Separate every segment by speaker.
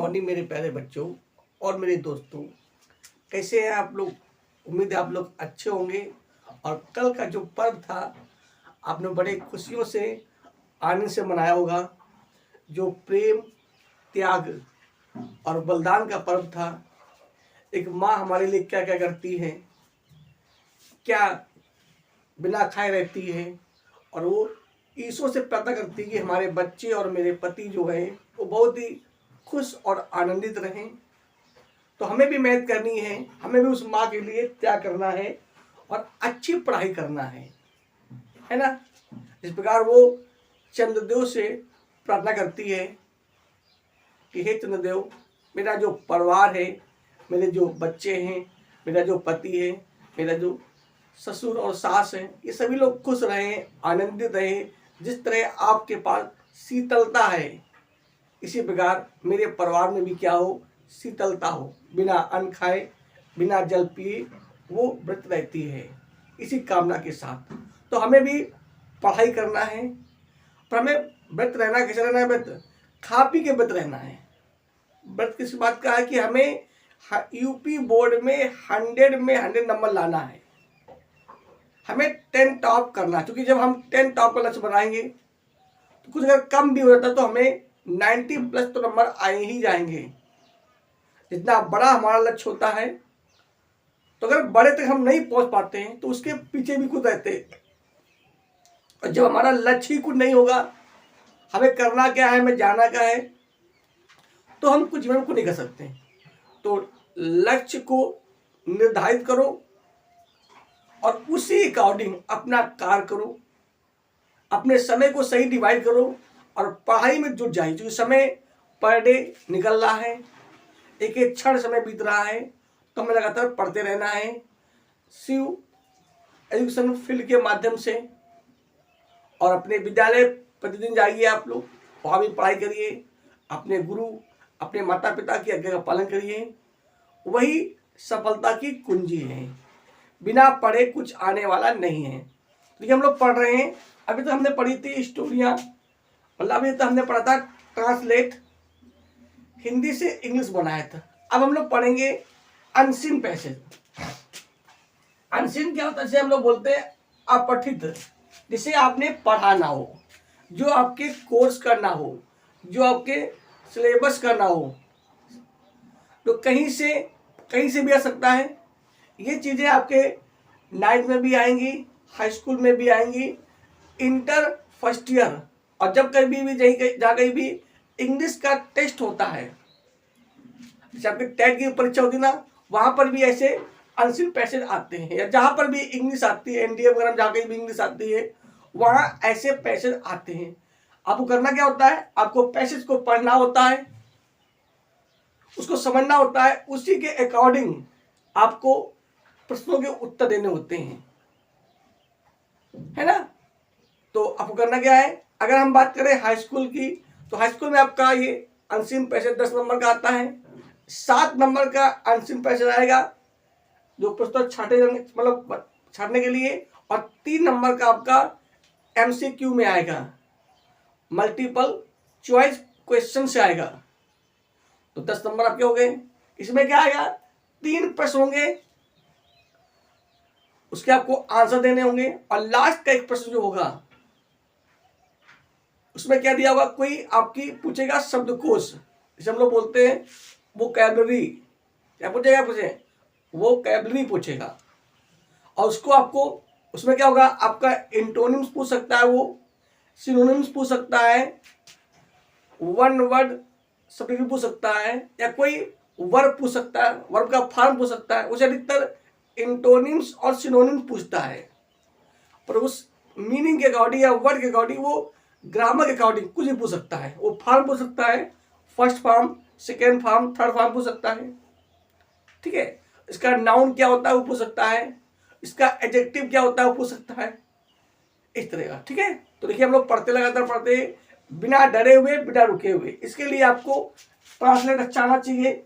Speaker 1: Morning मेरे प्यारे बच्चों और मेरे दोस्तों, कैसे हैं आप लोग। उम्मीद है आप लोग अच्छे होंगे। और कल का जो पर्व था आपने बड़े खुशियों से आनंद से मनाया होगा। जो प्रेम, त्याग और बलिदान का पर्व था। एक माँ हमारे लिए क्या क्या करती है, क्या बिना खाए रहती है, और वो ईश्वर से प्रार्थना करती है कि हमारे बच्चे और मेरे पति जो हैं वो बहुत ही खुश और आनंदित रहें। तो हमें भी मेहनत करनी है, हमें भी उस माँ के लिए त्याग करना है और अच्छी पढ़ाई करना है ना। इस प्रकार वो चंद्रदेव से प्रार्थना करती है कि हे चंद्रदेव, मेरा जो परिवार है, मेरे जो बच्चे हैं, मेरा जो पति है, मेरा जो ससुर और सास हैं, ये सभी लोग खुश रहें, आनंदित रहें। जिस तरह आपके पास शीतलता है, इसी प्रकार मेरे परिवार में भी क्या हो, शीतलता हो। बिना अन्न खाए, बिना जल पिए वो व्रत रहती है, इसी कामना के साथ। तो हमें भी पढ़ाई करना है, पर हमें व्रत रहना कैसे रहना है, व्रत खा पी के व्रत रहना है। व्रत किस बात का है कि हमें यूपी बोर्ड में 100 में 100 नंबर लाना है, हमें 10 टॉप करना है। क्योंकि जब हम 10 टॉप का लक्ष्य बनाएंगे तो कुछ अगर कम भी हो जाता तो हमें 90 प्लस तो नंबर आए ही जाएंगे। जितना बड़ा हमारा लक्ष्य होता है, तो अगर बड़े तक हम नहीं पहुंच पाते हैं तो उसके पीछे भी कुछ रहते हैं। और जब हमारा लक्ष्य ही कुछ नहीं होगा, हमें करना क्या है, हमें जाना क्या है, तो हम कुछ जीवन को नहीं कर सकते। तो लक्ष्य को निर्धारित करो और उसी अकॉर्डिंग अपना कार्य करो, अपने समय को सही डिवाइड करो और पढ़ाई में जुट जाइए। क्योंकि समय पर डे निकल रहा है, एक एक क्षण समय बीत रहा है, तो हमें लगातार पढ़ते रहना है। शिव एजुकेशन फील्ड के माध्यम से, और अपने विद्यालय प्रतिदिन जाइए आप लोग, वहाँ भी पढ़ाई करिए, अपने गुरु, अपने माता पिता की आज्ञा का पालन करिए। वही सफलता की कुंजी है। बिना पढ़े कुछ आने वाला नहीं है। देखिए हम लोग पढ़ रहे हैं, अभी तो हमने पढ़ी थी स्टोरियाँ, मतलब अभी तो हमने पढ़ा था ट्रांसलेट, हिंदी से इंग्लिश बनाया था। अब हम लोग पढ़ेंगे अनसीन पैसेज। अनसीन क्या होता है, जैसे हम लोग बोलते हैं अपठित, जिसे आपने पढ़ा ना हो, जो आपके कोर्स का ना हो, जो आपके सिलेबस का ना हो, तो कहीं से भी आ सकता है। ये चीज़ें आपके 9th में भी आएंगी, हाई स्कूल में भी आएंगी, इंटर फर्स्ट ईयर, और जब कभी भी जहाँ कहीं भी इंग्लिश का टेस्ट होता है, जैसे आपके टेट की परीक्षा होती है ना, वहाँ पर भी ऐसे अनसीन पैसेज आते हैं। या जहाँ पर भी इंग्लिश आती है, एनडीए वगैरह जहाँ कहीं भी इंग्लिश आती है, वहाँ ऐसे पैसेज आते हैं। आपको करना क्या होता है, आपको पैसेज को पढ़ना होता है, उसको समझना होता है, उसी के अकॉर्डिंग आपको प्रश्नों के उत्तर देने होते हैं, है ना। तो आपको करना क्या है, अगर हम बात करें हाई स्कूल की, तो हाई स्कूल में आपका ये अनसीन पैसेज 10 नंबर का आता है। 7 नंबर का अनसीन पैसेज आएगा, जो प्रश्न छाटे जाएंगे, मतलब छाटने के लिए, और 3 नंबर का आपका एमसीक्यू में आएगा, मल्टीपल चॉइस क्वेश्चन से आएगा। तो 10 नंबर आपके हो गए। इसमें क्या आएगा, 3 प्रश्न होंगे, उसके आपको आंसर देने होंगे, और लास्ट का एक प्रश्न जो होगा उसमें क्या दिया होगा, कोई आपकी पूछेगा शब्दकोश, जैसे हम लोग बोलते हैं वोकैबुलरी, क्या पूछेगा, वोकैबुलरी पूछेगा। और उसको आपको, उसमें क्या होगा, आपका इंटोनिम्स पूछ सकता है, वो सिनोनिम्स पूछ सकता है, वन वर्ड सब्जेक्ट पूछ सकता है, या कोई वर्ब पूछ सकता है, वर्ब का फॉर्म पूछ सकता है। उसे अधिकतर इंटोनिम्स और सिनोनिम्स पूछता है, पर उस मीनिंग के अकॉर्डिंग या वर्ड के अकॉर्डिंग, वो ग्रामर के अकॉर्डिंग कुछ भी पूछ सकता है। वो फॉर्म पूछ सकता है, first form, second form, third form पूछ सकता है, ठीक है। इसका नाउन क्या होता है वो पूछ सकता है, इसका एडजेक्टिव क्या होता है वो पूछ सकता है, इस तरह का, ठीक है। तो देखिए हम लोग पढ़ते, लगातार पढ़ते, बिना डरे हुए, बिना रुके हुए। इसके लिए आपको ट्रांसलेट अच्छा आना चाहिए।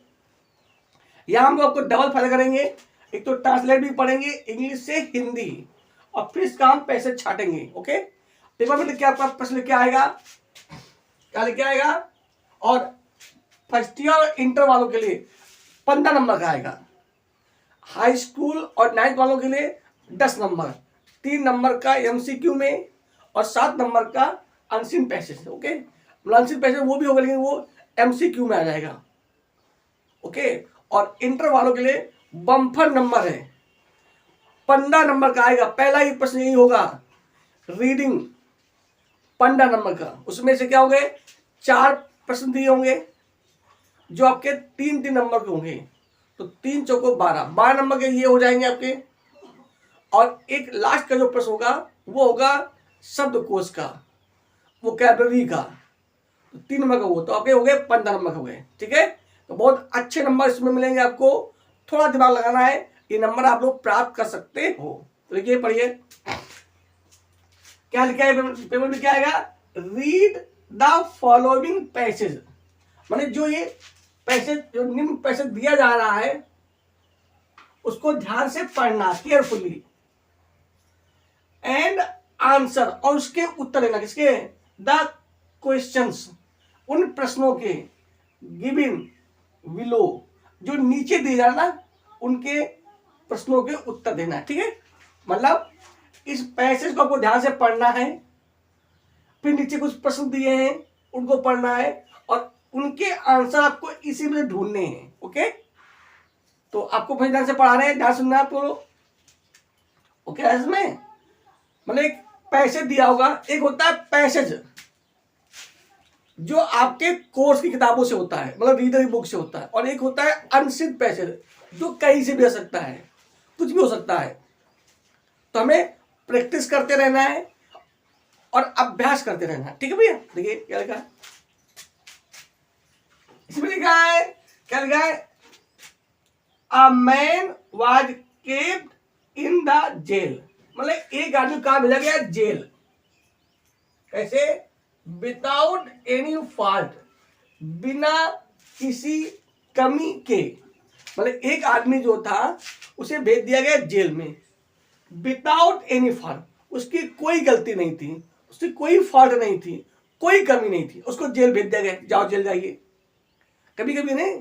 Speaker 1: यहाँ हम लोग आपको डबल फायदा करेंगे, एक तो ट्रांसलेट भी पढ़ेंगे इंग्लिश से हिंदी, और फिर इसका हम पैसे छाटेंगे। ओके, पेपर में लिख के आपका प्रश्न लिख के आएगा, क्या लिख के आएगा, और फर्स्ट ईयर और इंटर वालों के लिए 15 नंबर का आएगा, हाई स्कूल और 9th वालों के लिए 10 नंबर, 3 नंबर का एमसीक्यू में और 7 नंबर का unseen passage. Okay, unseen passage वो भी होगा लेकिन वो एमसीक्यू में आ जाएगा। ओके, और इंटर वालों के लिए बम्पर नंबर है, 15 नंबर का आएगा। पहला ही प्रश्न यही होगा, रीडिंग 15 नंबर का। उसमें से क्या होंगे, 4 प्रश्न दिए होंगे जो आपके 3-3 नंबर के होंगे, तो 3 चौको 12 नंबर के ये हो जाएंगे आपके। और एक लास्ट का जो प्रश्न होगा वो होगा शब्दकोश का, वोकैबुलरी का, तो 3 नंबर का वो, तो आपके हो गए 15 नंबर के हो गए। ठीक है, तो बहुत अच्छे नंबर इसमें मिलेंगे आपको, थोड़ा दिमाग लगाना है, ये नंबर आप लोग प्राप्त कर सकते हो। तो देखिए पढ़िए क्या लिखा है पेपर में, क्या आएगा, रीड द फॉलोइंग पैसेज, माने जो ये पैसेज, जो निम्न पैसेज दिया जा रहा है उसको ध्यान से पढ़ना केयरफुली, एंड आंसर, और उसके उत्तर देना, किसके, द क्वेश्चंस, उन प्रश्नों के, गिवन बिलो, जो नीचे दिए जा रहा ना उनके प्रश्नों के उत्तर देना है। ठीक है, मतलब इस पैसेज को आपको ध्यान से पढ़ना है, फिर नीचे कुछ प्रश्न दिए हैं उनको पढ़ना है और उनके आंसर आपको इसी में ढूंढने हैं। ओके, तो आपको भाई ध्यान से पढ़ा रहे हैं, ध्यान सुनना आपको। ओके, इसमें मतलब एक पैसेज दिया होगा, एक होता है पैसेज जो आपके कोर्स की किताबों से होता है, मतलब रीडर बुक से होता है, और एक होता है अनसिद्ध पैसेज जो कहीं से भी हो सकता है, कुछ भी हो सकता है। तो हमें प्रैक्टिस करते रहना है और अभ्यास करते रहना है। ठीक है भैया, देखिए क्या लिखा है इसमें, लिखा है, क्या लिखा है, a man was kept in the jail, मतलब एक आदमी कहां भेजा गया, जेल। कैसे, विदाउट एनी फॉल्ट, बिना किसी कमी के, मतलब एक आदमी जो था उसे भेज दिया गया जेल में, विदाउट एनी फॉल्ट, उसकी कोई गलती नहीं थी, उसकी कोई फॉल्ट नहीं थी, कोई कमी नहीं थी, उसको जेल भेज दिया गया, जाओ जेल जाइए। कभी कभी नहीं,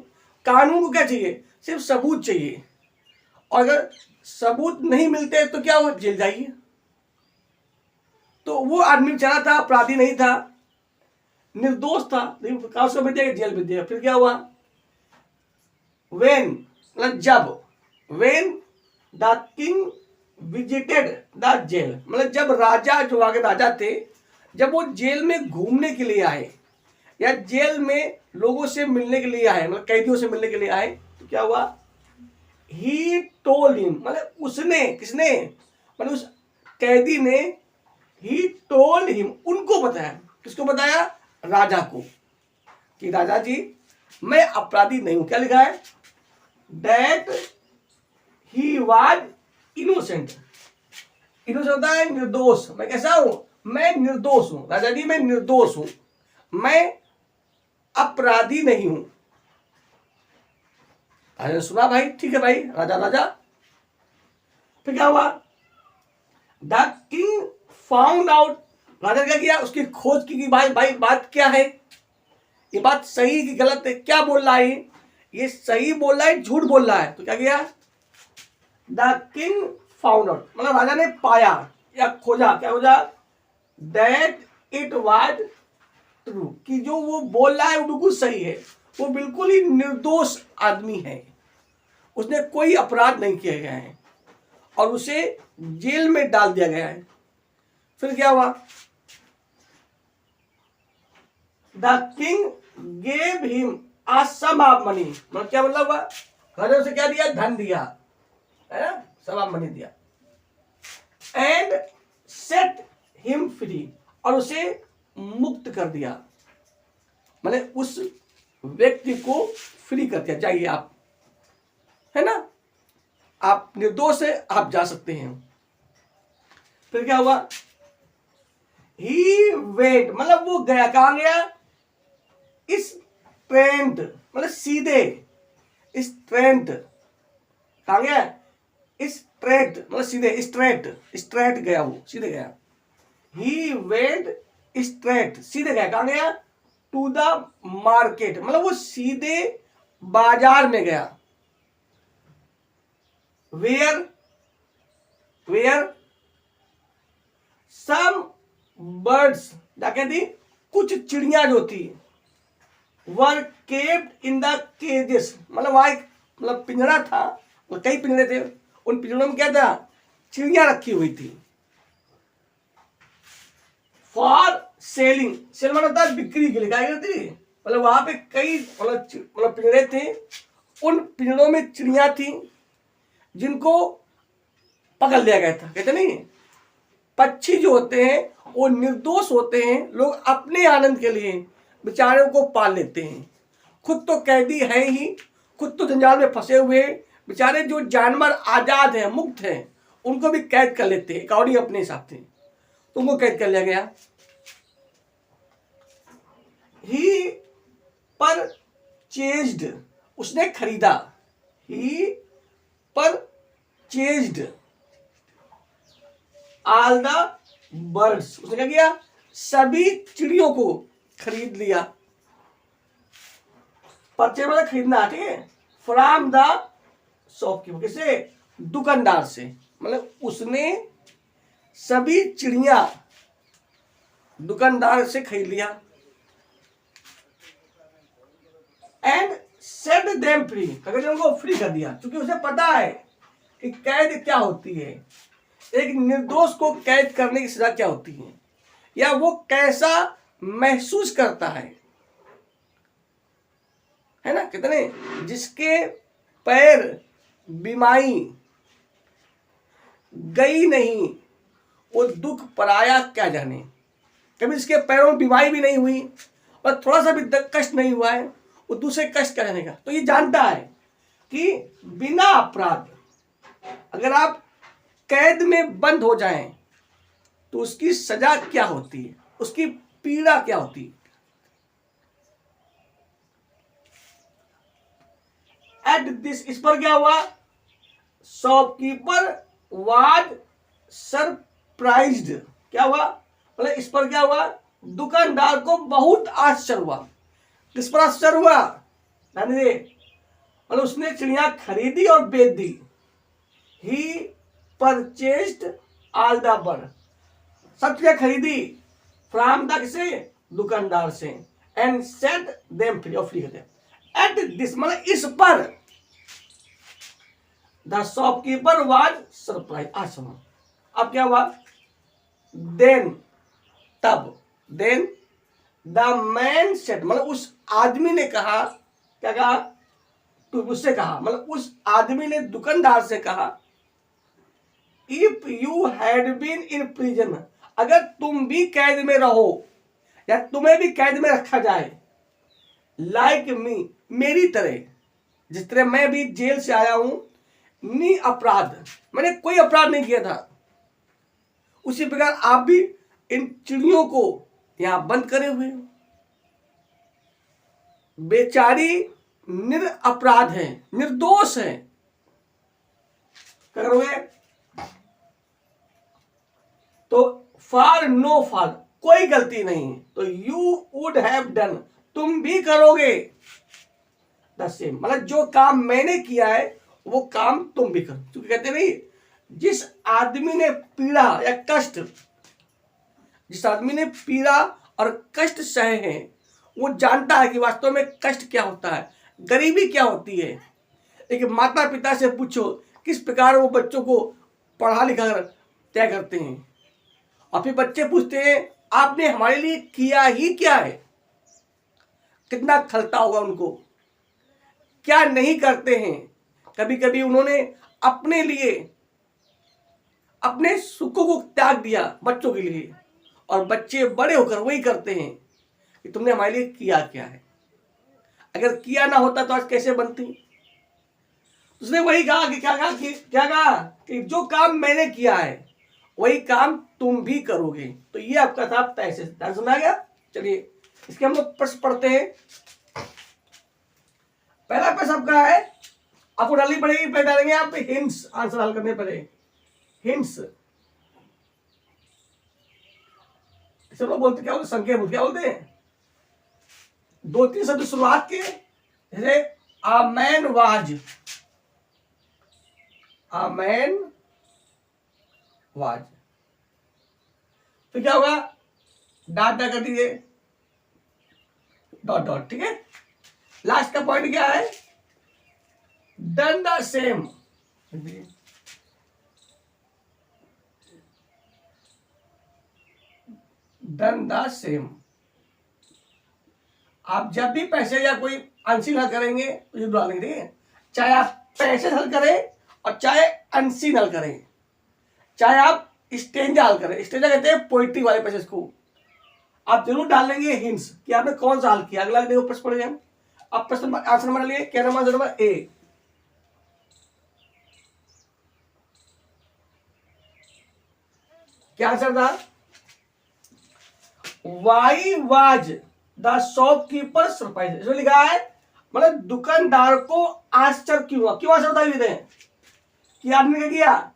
Speaker 1: कानून को क्या चाहिए, सिर्फ सबूत चाहिए, और अगर सबूत नहीं मिलते तो क्या हुआ, जेल जाइए। तो वो आदमी बेचारा था, अपराधी नहीं था, निर्दोष था, लेकिन उसको भेज दिया, जेल भेज दिया। फिर क्या हुआ, वेन, मतलब जब, when the king visited the jail, मतलब जब राजा, जो आगे राजा थे, जब वो जेल में घूमने के लिए आए या जेल में लोगों से मिलने के लिए आए, मतलब कैदियों से मिलने के लिए आए, तो क्या हुआ, ही टोल्ड हिम, मतलब उसने, किसने, मतलब उस कैदी ने, ही टोल्ड हिम, उनको बताया, किसको बताया, राजा को, कि राजा जी मैं अपराधी नहीं हूं। क्या लिखा है, that he was innocent, innocent होता है निर्दोष, मैं कैसा हूं, मैं निर्दोष हूं, राजा जी मैं निर्दोष हूं, मैं अपराधी नहीं हूं। राजा ने सुना, भाई ठीक है भाई, राजा राजा। फिर क्या हुआ, द किंग फाउंड आउट, राजा ने क्या किया, उसकी खोज की, भाई बात क्या है, ये बात सही कि गलत है, क्या बोल रहा है ये सही बोल रहा है, झूठ बोल रहा है। तो क्या किया, द किंग फाउंड आउट, मतलब राजा ने पाया या खोजा, क्या खोजा, दैट इट वाज ट्रू, कि जो वो बोल रहा है वो बिल्कुल सही है, वो बिल्कुल ही निर्दोष आदमी है, उसने कोई अपराध नहीं किया गया है और उसे जेल में डाल दिया गया है। फिर क्या हुआ, the king gave him a sum of money, मतलब क्या मतलब हुआ, राजा उसे क्या दिया, धन दिया, है ना, सम ऑफ मनी दिया, एंड सेट हिम फ्री, और उसे मुक्त कर दिया, मतलब उस व्यक्ति को फ्री कर दिया, जाइए आप, है ना, आप निर्दोष है, आप जा सकते हैं। फिर क्या हुआ, ही वेंट, मतलब वो गया, कहां गया, इस ट्रेंड, मतलब सीधे, इस ट्रेंड, कहां गया, इस ट्रेंड, मतलब सीधे, स्ट्रेट गया, वो सीधे गया, ही वेंट स्ट्रेट, सीधे गया, कहां गया, टू द मार्केट, मतलब वो सीधे बाजार में गया। वेयर सम बर्ड्स, क्या कहती, कुछ चिड़िया जो थी, वर केप्ड इन द केजेस, मतलब वहां एक मतलब पिंजरा था, और कई पिंजरे थे, उन पिंजरों में क्या था, चिड़िया रखी हुई थी। फॉर सेलिंग, सेल मतलब था बिक्री के लिए, क्या करती, मतलब वहां पे कई मतलब पिंजरे थे, उन पिंजरों में चिड़िया थी जिनको पकड़ लिया गया था। कहते नहीं, पक्षी जो होते हैं वो निर्दोष होते हैं, लोग अपने आनंद के लिए बेचारों को पाल लेते हैं, खुद तो कैदी है ही, खुद तो जंजाल में फंसे हुए बेचारे, जो जानवर आजाद हैं, मुक्त हैं, उनको भी कैद कर लेते हैं अकॉर्डिंग अपने हिसाब से, तो उनको कैद कर लिया गया। ही परचेज्ड, उसने खरीदा, ही परचेज्ड ऑल द बर्ड्स, उसने क्या किया, सभी चिड़ियों को खरीद लिया। परचेज मतलब खरीदना, ठीक है, फ्रॉम द शॉपकीपर, किसे, दुकानदार से, मतलब उसने सभी चिड़िया दुकानदार से खरीद लिया। एंड सेट देम फ्री, अगर उनको फ्री कर दिया, क्योंकि उसे पता है कि कैद क्या होती है, एक निर्दोष को कैद करने की सजा क्या होती है, या वो कैसा महसूस करता है ना। कितने जिसके पैर बिमाई गई नहीं, वो दुख पराया क्या जाने, कभी इसके पैरों में बीमारी भी नहीं हुई और थोड़ा सा भी कष्ट नहीं हुआ है, वो दूसरे कष्ट क्या जाने का। तो ये जानता है कि बिना अपराध अगर आप कैद में बंद हो जाएं तो उसकी सजा क्या होती है, उसकी पीड़ा क्या होती है। एट दिस, इस पर क्या हुआ, शॉपकीपर वाज सरप्राइज्ड, क्या हुआ, मतलब इस पर क्या हुआ, दुकानदार को बहुत आश्चर्य हुआ। किस पर आश्चर्य हुआ, मतलब उसने चिड़िया खरीदी और बेच दी। ही परचेज्ड ऑल द बर्ड, सब चिड़िया खरीदी, फ्रॉम द, किसे, दुकानदार से, एंड सेट देम फ्री, और फ्री कर दिया। एट दिस मतलब इस पर, द शॉपकीपर वाज सरप्राइज, आश्चर्य। अब क्या हुआ, देन, तब, देन द मैन सेट, मतलब उस आदमी ने कहा, क्या कहा, तो उससे कहा, मतलब उस आदमी ने दुकानदार से कहा, if you had been in prison, अगर तुम भी कैद में रहो या तुम्हें भी कैद में रखा जाए, लाइक मी, मेरी तरह, जिस तरह मैं भी जेल से आया हूं, नि अपराध, मैंने कोई अपराध नहीं किया था, उसी प्रकार आप भी इन चिड़ियों को यहां बंद करे हुए हो, बेचारी निरअपराध है, निर्दोष है, क्या करोगे, तो फॉर नो फॉर, कोई गलती नहीं, तो यू वुड हैव डन, तुम भी करोगे द सेम, मतलब जो काम मैंने किया है वो काम तुम भी करो। क्योंकि कहते नहीं, जिस आदमी ने पीड़ा या कष्ट, जिस आदमी ने पीड़ा और कष्ट सहे हैं, वो जानता है कि वास्तव में कष्ट क्या होता है, गरीबी क्या होती है। एक माता पिता से पूछो किस प्रकार वो बच्चों को पढ़ा लिखा कर तय करते हैं, और फिर बच्चे पूछते हैं आपने हमारे लिए किया ही क्या है, कितना खलता होगा उनको, क्या नहीं करते हैं। कभी कभी उन्होंने अपने लिए अपने सुखों को त्याग दिया बच्चों के लिए, और बच्चे बड़े होकर वही करते हैं कि तुमने हमारे लिए किया क्या है, अगर किया ना होता तो आज कैसे बनती। उसने वही कहा कि क्या कहा कि जो काम मैंने किया है वही काम तुम भी करोगे। तो ये आपका था पैसे, समझ गया। चलिए इसके हम लोग प्रश्न पढ़ते हैं। पहला प्रश्न आपका है, आपको डालनी पड़ेगी, पहले डालेंगे आप हिंट्स, आंसर हल करने पड़े हिंट्स। सब लोग बोलते क्या बोलते, संकेत बोलते, क्या बोलते हैं, दो तीन शब्द शुरुआत के, जैसे अ man was, a man was, तो क्या होगा, डॉट डॉट कर दीजिए, डॉट डॉट, ठीक है। लास्ट का पॉइंट क्या है, done the same, done the same. आप जब भी पैसे या कोई अनसीन हल करेंगे तो ये डालेंगे, ठीक है। चाहे आप पैसे हल करें और चाहे अनसीन हल करें, चाहे आप स्टेंजा हल करें, स्टेंजा कहते हैं पोइट्री वाले पैसेज को, आप जरूर डाल लेंगे हिंट्स कि आपने कौन सा हल किया। अगला देखो प्रश्न पढ़ेंगे हम। अब प्रश्न आंसर नंबर लिए, क्या नंबर, नंबर ए, क्या आंसर था, why was the shopkeeper surprise, इसमें लिखा है मतलब दुकानदार को आश्चर्य क्यों हुआ, क्यों आश्चर्य बता देते हैं कि आदमी क्या किया,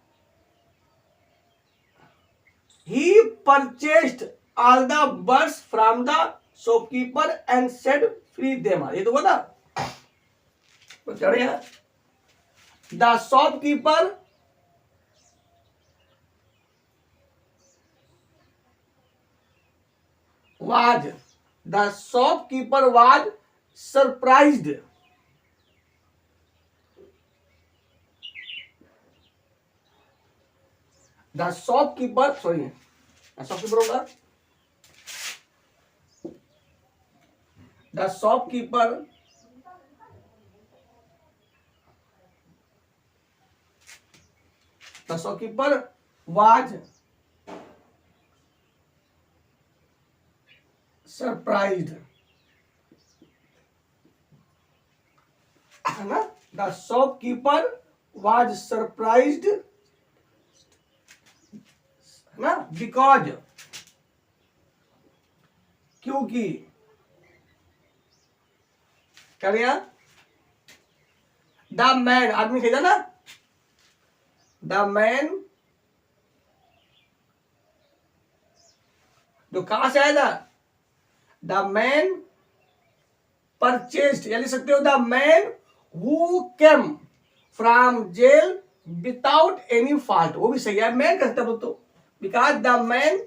Speaker 1: he purchased all the birds from the shopkeeper and said free them, ये तो बोला तो चढ़े, the shopkeeper was, the shopkeeper was surprised, the shopkeeper, sorry, shopkeeper होगा, the shopkeeper was सरप्राइज्ड, है ना, द शॉपकीपर वाज सरप्राइज्ड, है ना, बिकॉज, क्योंकि, क्या लिया, द मैन, आदमी खरीदा ना, द मैन जो कहां से आया था, द मैन परचेस्ड, या लिख सकते हो the man who came from jail without any fault, वो भी सही है, मैन कहते हो तो, because the man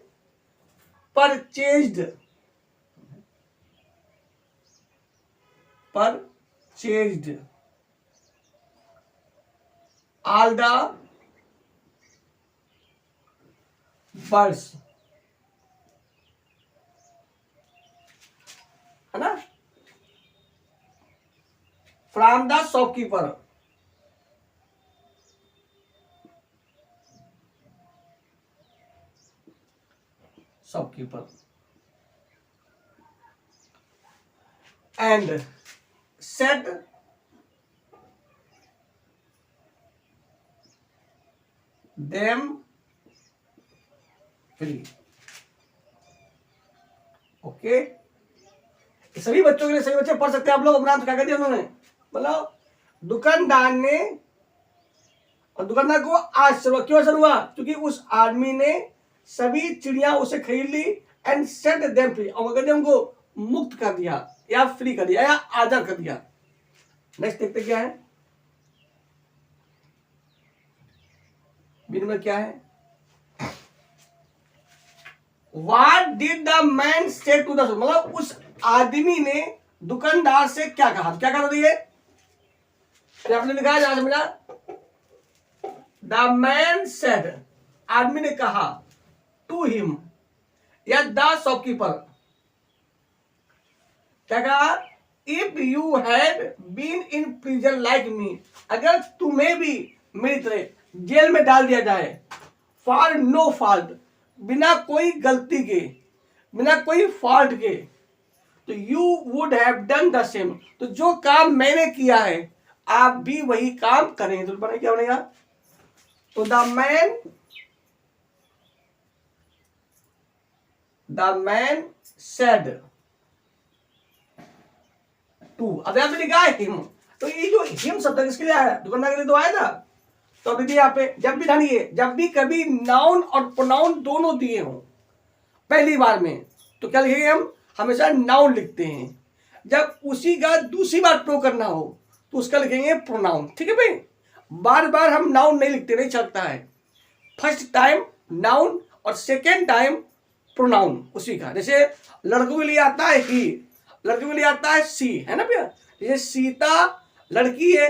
Speaker 1: purchased, all the birds, है ना, from the shopkeeper, and set them free, okay. सभी बच्चों के लिए, सभी बच्चे पढ़ सकते हैं, आप लोग अपना क्या कर दिया उन्होंने, मतलब दुकानदार ने, और दुकानदार को आश्चर्य, क्यों आश्चर्य हुआ, क्योंकि उस आदमी ने सभी चिड़िया उसे खरीद ली, एंड सेट देम फ्री, और कहते उनको मुक्त कर दिया या फ्री कर दिया या आजाद कर दिया। नेक्स्ट देखते क्या है, में क्या है, What did the man say to the, मतलब उस आदमी ने दुकानदार से क्या कहा, क्या कहा ये, आपने लिखा है, आज मिला, द मैन सेड, आदमी ने कहा, टू हिम, या द शॉपकीपर, क्या कहा, if you had been in prison like me, अगर तुम्हें भी मेरी तरह जेल में डाल दिया जाए, फॉर नो फॉल्ट, बिना कोई गलती के, बिना कोई फॉल्ट के, तो you would have done the same, तो जो काम मैंने किया है आप भी वही काम करेंगे, तो बने क्या बनेगा, तो द मैन सेड टू, अब यहां पे लिखा है हिम, तो ये जो हिम शब्द किसके लिए आया, दुकानदार के लिए तो आया था, तो दीदी यहाँ पे जब भी ध्यान, जब भी कभी नाउन और प्रोनाउन दोनों दिए हों पहली बार में, तो क्या लिखेंगे हम, हमेशा नाउन लिखते हैं, जब उसी का दूसरी बार प्रयोग करना हो तो उसका लिखेंगे प्रोनाउन। ठीक है भाई, बार बार हम नाउन नहीं लिखते, नहीं चलता है। फर्स्ट टाइम नाउन और सेकेंड टाइम प्रोनाउन उसी का। जैसे लड़कों के लिए आता है ही, लड़कियों के लिए आता है सी, है ना भैया। जैसे सीता लड़की है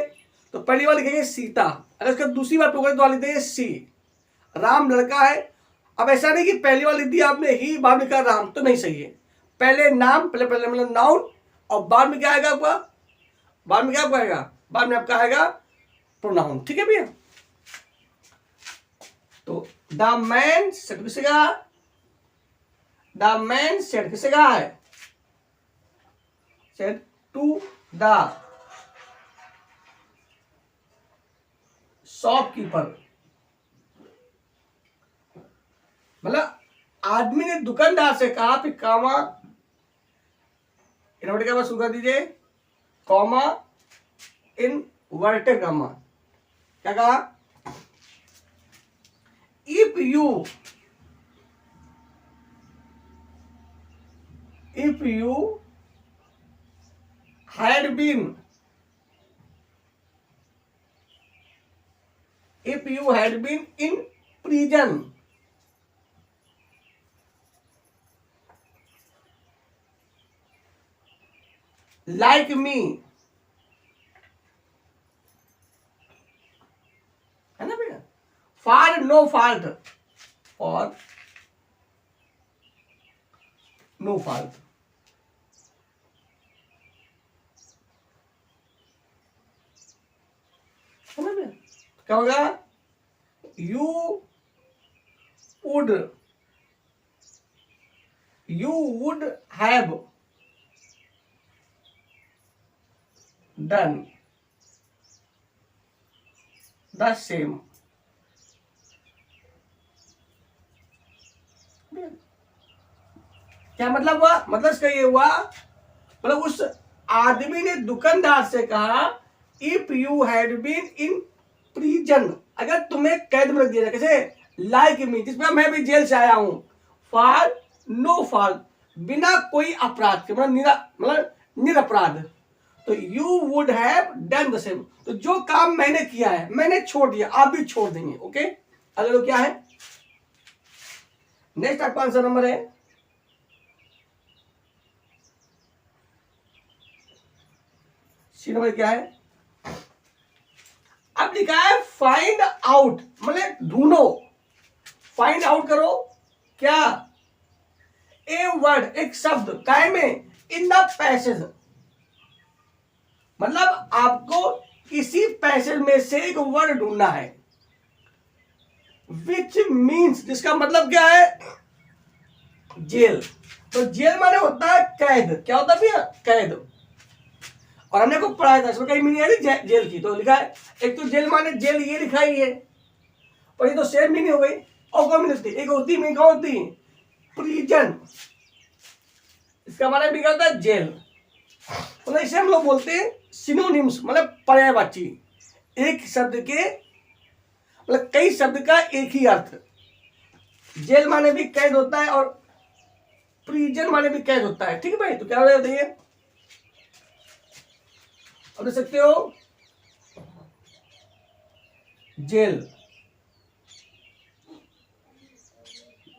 Speaker 1: तो पहली बार लिखेंगे सीता, अगर उसका दूसरी बार प्रयोग तो लिख देंगे सी। राम लड़का है, अब ऐसा नहीं कि पहली बार लिख दिया आपने ही, बाद में लिखा राम, तो नहीं सही है। पहले नाम, पहले मतलब नाउन, और बाद में क्या आएगा आपका, बाद में क्या आपका आएगा, बाद में आपका आएगा प्रोनाउन। ठीक है भैया। तो द मैन सेड किसे कहा, द मैन सेड किसे कहा है, सेड टू द शॉपकीपर, मतलब आदमी ने दुकानदार से कहा, फिर कामा इन्वर्टेड कॉमा शुरू कर दीजिए, कॉमा इनवर्टेड कॉमा, क्या कहा, if you had been, if you had been in prison, like me, है ना भैया, for no fault, for no fault, है ना भैया। क्या होगा, you would have done the same, क्या मतलब हुआ, मतलब इसका ये हुआ, मतलब उस आदमी ने दुकानदार से कहा, if you had been in prison, अगर तुम्हें कैद में रख दिया जाए, कैसे, लाइक मी, जिसमें मैं भी जेल से आया हूं, फॉर नो फॉल्ट, बिना कोई अपराध के, मतलब निरपराध, तो you would have done the same, तो जो काम मैंने किया है मैंने छोड़ दिया, आप भी छोड़ देंगे। ओके, अगला तो क्या है, नेक्स्ट आपका आंसर नंबर है सी नंबर, क्या है, अब लिखा है फाइंड आउट, मतलब ढूंढो, फाइंड आउट करो, क्या, ए वर्ड, एक शब्द, काय में, इन द पैसेज, मतलब आपको किसी पैसेज में से एक वर्ड ढूंढना है, विच मीन्स, जिसका मतलब क्या है, जेल। तो जेल माने होता है कैद, क्या होता है भैया, कैद। और हमने को पढ़ाया था, इसमें कई मीनिंग है जेल की, तो लिखा है, एक तो जेल माने जेल ये लिखा ही है, और ये तो सेम मीनिंग हो गई, और कौन मिलती, एक होती मीनिंग कौन होती, प्रिजन, इसका मतलब भी क्या होता है, जेल। मतलब इसे हम लोग बोलते हैं सिनोनिम्स, मतलब पर्यायवाची, एक शब्द के, मतलब कई शब्द का एक ही अर्थ। जेल माने भी कैद होता है और प्रिजन माने भी कैद होता है। ठीक है भाई, तो क्या बताइए, अब देख सकते हो, जेल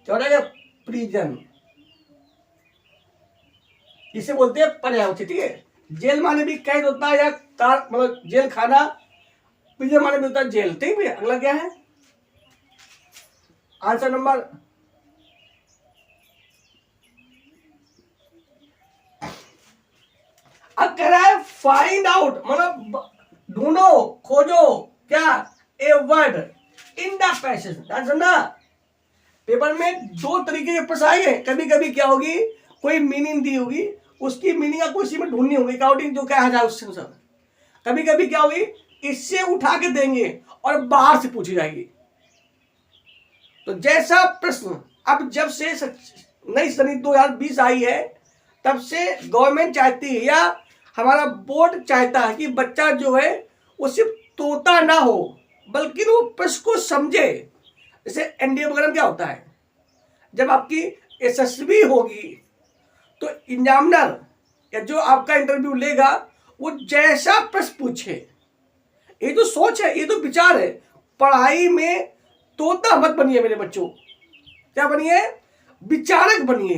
Speaker 1: क्या हो जाएगा, प्रिजन, इसे बोलते हैं पर्यायवाची। ठीक है, जेल माने भी कैद होता है या मतलब जेल खाना, प्रिजन माने भी होता है जेल। ठीक है, अगला क्या है, आंसर नंबर, अब कह रहा है फाइंड आउट, मतलब ढूंढो, खोजो, क्या, a word in the passage, ना पेपर में दो तरीके के प्रश्न आएंगे, कभी कभी क्या होगी, कोई मीनिंग दी होगी, उसकी मीनिंग आपको इसी में ढूंढनी होगी, अकॉर्डिंग जो कहा जाए उससे अनुसार। कभी कभी क्या होगी, इससे उठा के देंगे और बाहर से पूछी जाएगी। तो जैसा प्रश्न, अब जब से नई सनी 2020 आई है, तब से गवर्नमेंट चाहती है या हमारा बोर्ड चाहता है कि बच्चा जो है वो सिर्फ तोता ना हो, बल्कि वो प्रश्न को समझे। जैसे एनडीए वगैरह में क्या होता है, जब आपकी एसएसबी होगी तो एग्जामिनर या जो आपका इंटरव्यू लेगा वो जैसा प्रश्न पूछे, ये तो सोच है, ये तो विचार है। पढ़ाई में तोता मत बनिए मेरे बच्चों, क्या बनिए, विचारक बनिए।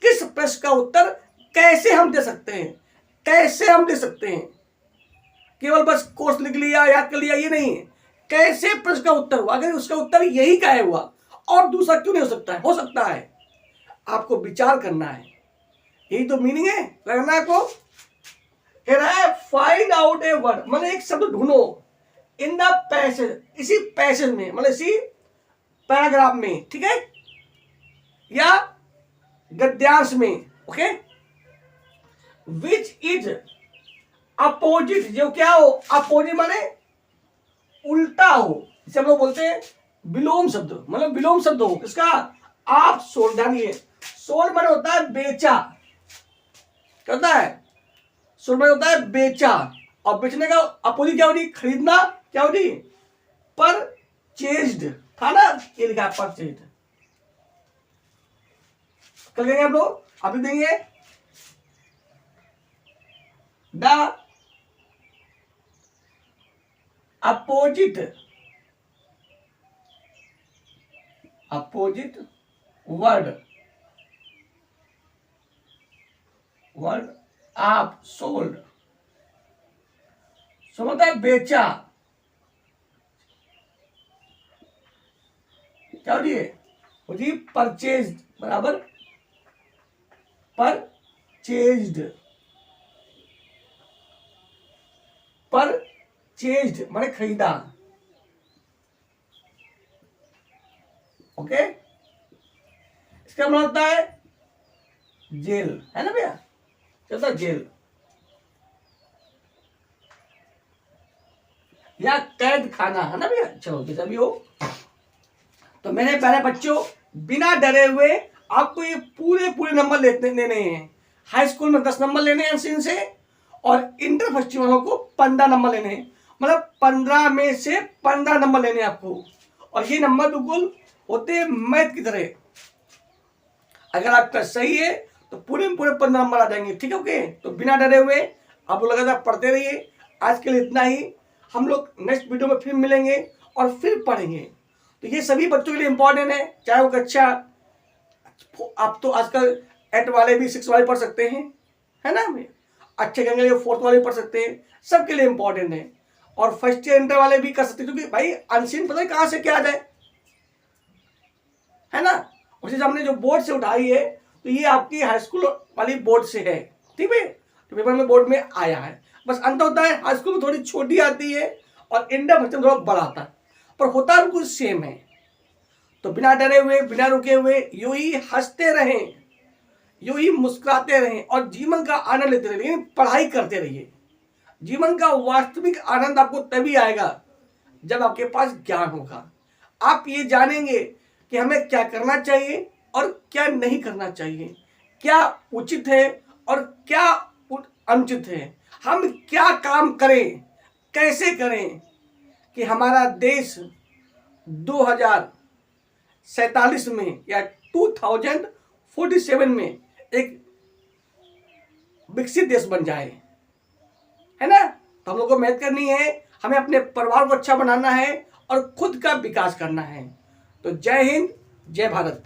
Speaker 1: किस प्रश्न का उत्तर कैसे हम दे सकते हैं, कैसे हम दे सकते हैं। केवल बस कोर्स लिख लिया, याद कर लिया, ये नहीं है। कैसे प्रश्न का उत्तर हुआ, अगर उसका उत्तर यही का है हुआ और दूसरा क्यों नहीं हो सकता है, हो सकता है। आपको विचार करना है, यही तो मीनिंग है, करना है आपको। कह रहा है फाइंड आउट ए वर्ड, मतलब एक शब्द ढूंढो इन द पैसेज, इसी पैसेज में, मतलब इसी पैराग्राफ में, ठीक है, या गद्यांश में, ओके, विच इज अपोजिट, जो क्या हो, अपोजिट माने उल्टा हो, जिसे हम लोग बोलते हैं विलोम शब्द, मतलब विलोम शब्द हो इसका। आप सोल्ड, जानिए सोल्ड माने होता है बेचा, क्या होता है, सोल्ड माने होता है बेचा, और बेचने का अपोजिट क्या होती, खरीदना, क्या होती, परचेज्ड था ना, ये लिखा है परचेज्ड। कर देंगे हम लोग, आप लिख देंगे द अपोजिट वर्ड आप सोल्ड, समझता है बेचा, क्या होती, परचेज बराबर परचेज्ड माने खरीदा, ओके। इसका मतलब होता है जेल, है ना भैया, चलता जेल या कैद खाना, है ना भैया। चलो जैसा भी हो, तो मेरे प्यारे बच्चों, बिना डरे हुए आपको ये पूरे नंबर लेने हैं। हाई स्कूल में 10 नंबर लेने हैं एनसीएन से, और इंटर फर्स्ट वालों को 15 नंबर लेने हैं, मतलब 15 में से 15 नंबर लेने हैं आपको। और ये नंबर बिल्कुल होते हैं मैथ की तरह, अगर आपका सही है तो पूरे 15 नंबर आ जाएंगे, ठीक है, ओके। तो बिना डरे हुए आप लोग लगातार पढ़ते रहिए। आज के लिए इतना ही, हम लोग नेक्स्ट वीडियो में फिर मिलेंगे और फिर पढ़ेंगे। तो ये सभी बच्चों के लिए इंपॉर्टेंट है, चाहे वो कक्षा, आप तो आजकल 8 वाले भी 6 वाले पढ़ सकते हैं, है ना, अच्छे करेंगे 4th वाले भी पढ़ सकते हैं, सबके लिए इंपॉर्टेंट है। और फर्स्ट ईयर इंटर वाले भी कर सकते हैं, क्योंकि भाई अनसीन पता है कहाँ से क्या आ जाए, है ना। उसी से हमने जो बोर्ड से उठाई है, तो ये आपकी हाई स्कूल वाली बोर्ड से है, ठीक है, तो पेपर में बोर्ड में आया है। बस अंतर होता है, हाई स्कूल में थोड़ी छोटी आती है और इंटर फर्स्ट में थोड़ा बड़ा आता है, पर होता बिल्कुल सेम है। तो बिना डरे हुए, बिना रुके हुए, यूं ही हंसते रहें, यूं ही मुस्कुराते रहें और जीवन का आनंद लेते रहिए, लेकिन पढ़ाई करते रहिए। जीवन का वास्तविक आनंद आपको तभी आएगा जब आपके पास ज्ञान होगा। आप ये जानेंगे कि हमें क्या करना चाहिए और क्या नहीं करना चाहिए, क्या उचित है और क्या अनुचित है, हम क्या काम करें, कैसे करें कि हमारा देश 2047 में या 2047 में एक विकसित देश बन जाए, है ना। तो हम लोग को मेहनत करनी है, हमें अपने परिवार को अच्छा बनाना है और खुद का विकास करना है। तो जय हिंद, जय भारत।